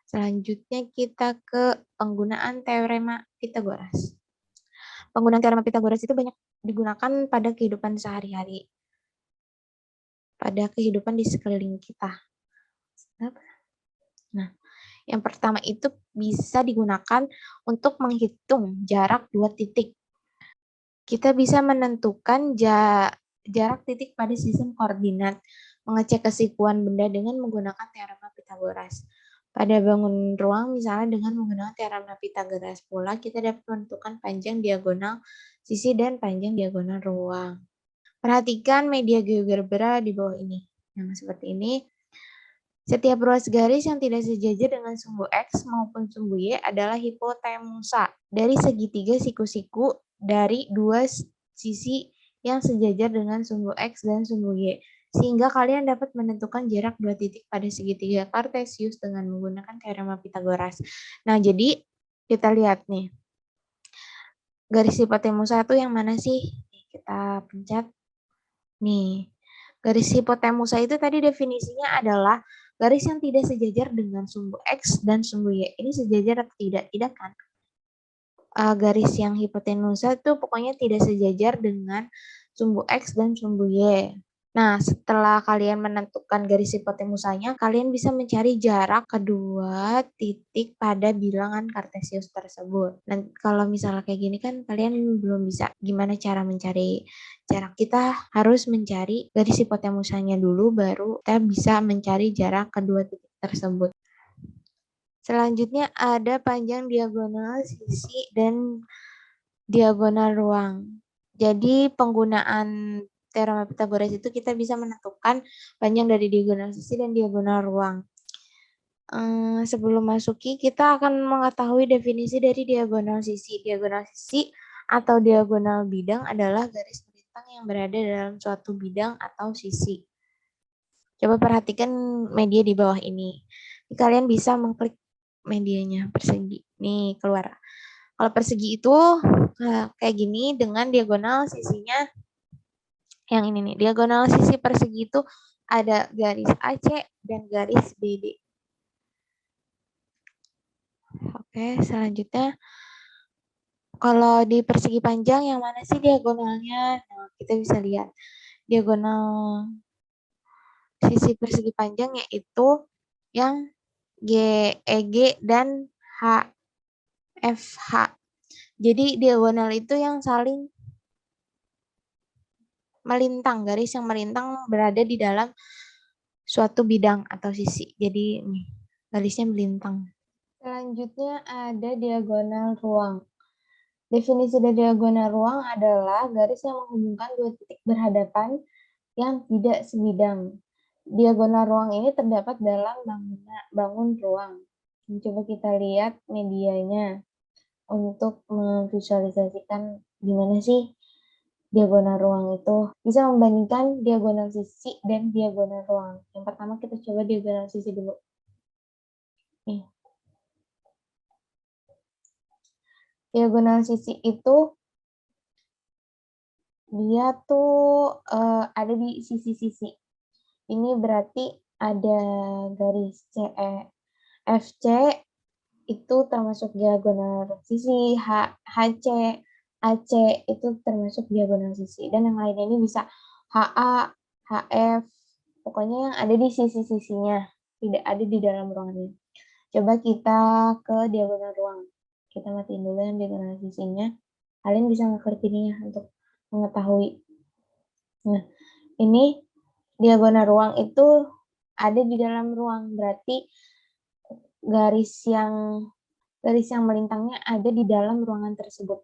Selanjutnya kita ke penggunaan teorema Pitagoras. Penggunaan teorema Pitagoras itu banyak digunakan pada kehidupan sehari-hari, pada kehidupan di sekeliling kita. Nah, yang pertama itu bisa digunakan untuk menghitung jarak dua titik. Kita bisa menentukan jarak titik pada sistem koordinat, mengecek kesikuan benda dengan menggunakan teorema Pitagoras. Pada bangun ruang, misalnya dengan menggunakan teorema Pitagoras pula, kita dapat menentukan panjang diagonal sisi dan panjang diagonal ruang. Perhatikan media GeoGebra di bawah ini. Nah, seperti ini. Setiap ruas garis yang tidak sejajar dengan sumbu X maupun sumbu Y adalah hipotenusa dari segitiga siku-siku dari dua sisi yang sejajar dengan sumbu X dan sumbu Y. Sehingga kalian dapat menentukan jarak dua titik pada segitiga Kartesius dengan menggunakan teorema Pitagoras. Nah, jadi kita lihat nih. Garis hipotenusa itu yang mana sih? Kita pencet. Nih, garis hipotenusa itu tadi definisinya adalah garis yang tidak sejajar dengan sumbu X dan sumbu Y. Ini sejajar atau tidak? Tidak kan? Garis yang hipotenusa itu pokoknya tidak sejajar dengan sumbu X dan sumbu Y. Nah, setelah kalian menentukan garis hipotenusanya, kalian bisa mencari jarak kedua titik pada bilangan Kartesius tersebut. Dan kalau misalnya kayak gini kan kalian belum bisa gimana cara mencari jarak. Kita harus mencari garis hipotenusanya dulu, baru kita bisa mencari jarak kedua titik tersebut. Selanjutnya ada panjang diagonal sisi dan diagonal ruang. Jadi penggunaan teorema Pitagoras itu kita bisa menentukan panjang dari diagonal sisi dan diagonal ruang. Sebelum masuki, kita akan mengetahui definisi dari diagonal sisi. Diagonal sisi atau diagonal bidang adalah garis melintang yang berada dalam suatu bidang atau sisi. Coba perhatikan media di bawah ini. Kalian bisa mengklik medianya persegi. Nih, keluar. Kalau persegi itu kayak gini dengan diagonal sisinya yang ini nih. Diagonal sisi persegi itu ada garis AC dan garis BD. Oke, selanjutnya kalau di persegi panjang yang mana sih diagonalnya? Nah, kita bisa lihat diagonal sisi persegi panjang yaitu yang GEG dan HFH. Jadi diagonal itu yang saling melintang, garis yang melintang berada di dalam suatu bidang atau sisi. Jadi nih, garisnya melintang. Selanjutnya ada diagonal ruang. Definisi dari diagonal ruang adalah garis yang menghubungkan dua titik berhadapan yang tidak sebidang. Diagonal ruang ini terdapat dalam bangun ruang. Coba kita lihat medianya untuk memvisualisasikan gimana sih diagonal ruang itu. Bisa membandingkan diagonal sisi dan diagonal ruang. Yang pertama kita coba diagonal sisi dulu. Nih. Diagonal sisi itu dia tuh ada di sisi-sisi. Ini berarti ada garis CE. FC itu termasuk diagonal sisi, HC, AC itu termasuk diagonal sisi. Dan yang lainnya ini bisa HA, HF, pokoknya yang ada di sisi-sisinya, tidak ada di dalam ruangannya. Coba kita ke diagonal ruang. Kita matiin dulu yang diagonal sisinya. Kalian bisa ngeklik ini ya untuk mengetahui. Nah, ini diagonal ruang itu ada di dalam ruang, berarti garis yang melintangnya ada di dalam ruangan tersebut.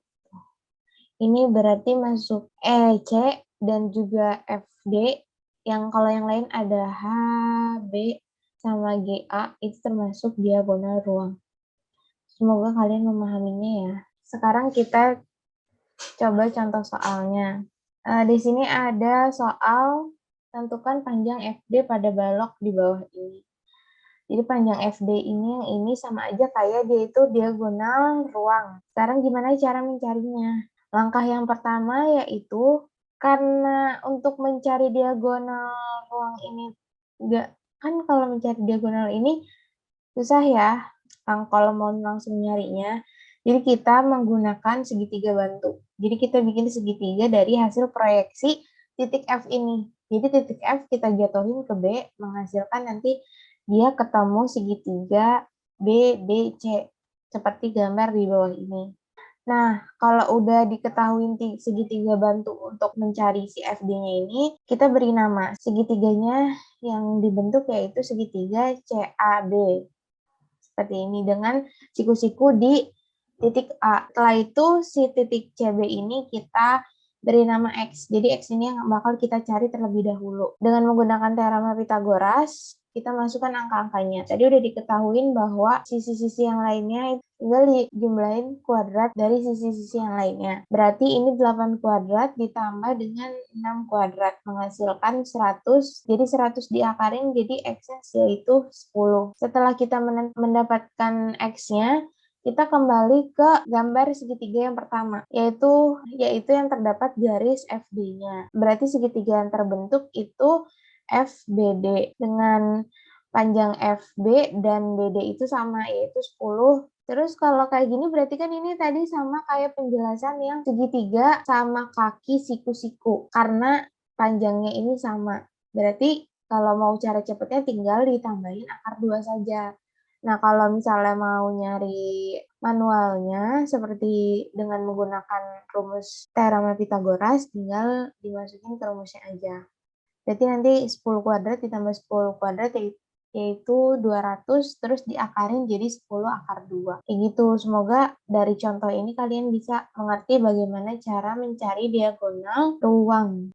Ini berarti masuk EC dan juga FD, yang kalau yang lain ada HB sama GA, itu termasuk diagonal ruang. Semoga kalian memahaminya ya. Sekarang kita coba contoh soalnya. Di sini ada soal tentukan panjang FD pada balok di bawah ini. Jadi panjang FD ini yang ini sama aja kayak dia itu diagonal ruang. Sekarang gimana cara mencarinya? Langkah yang pertama yaitu karena untuk mencari diagonal ruang ini enggak, kan kalau mencari diagonal ini susah ya. Kalau mau langsung nyarinya, jadi kita menggunakan segitiga bantu. Jadi kita bikin segitiga dari hasil proyeksi titik F ini. Jadi titik F kita jatuhin ke B, menghasilkan nanti dia ketemu segitiga B, D, C. Seperti gambar di bawah ini. Nah, kalau udah diketahui segitiga bantu untuk mencari si FD-nya ini, kita beri nama. Segitiganya yang dibentuk yaitu segitiga CAB. Seperti ini dengan siku-siku di titik A. Setelah itu si titik CB ini kita beri nama X. Jadi X ini yang bakal kita cari terlebih dahulu. Dengan menggunakan teorema Pitagoras, kita masukkan angka-angkanya. Tadi udah diketahuin bahwa sisi-sisi yang lainnya tinggal dijumlahin kuadrat dari sisi-sisi yang lainnya. Berarti ini 8 kuadrat ditambah dengan 6 kuadrat menghasilkan 100. Jadi 100 diakarin jadi X-nya yaitu 10. Setelah kita mendapatkan X-nya, kita kembali ke gambar segitiga yang pertama, yaitu yang terdapat garis FB-nya. Berarti segitiga yang terbentuk itu FBD dengan panjang FB dan BD itu sama, yaitu 10. Terus kalau kayak gini berarti kan ini tadi sama kayak penjelasan yang segitiga sama kaki siku-siku, karena panjangnya ini sama. Berarti kalau mau cara cepetnya tinggal ditambahin akar 2 saja. Nah, kalau misalnya mau nyari manualnya seperti dengan menggunakan rumus teorema Pitagoras, tinggal dimasukin ke rumusnya aja. Berarti nanti 10 kuadrat ditambah 10 kuadrat yaitu 200, terus diakarin jadi 10 akar 2. Kayak gitu. Semoga dari contoh ini kalian bisa mengerti bagaimana cara mencari diagonal ruang.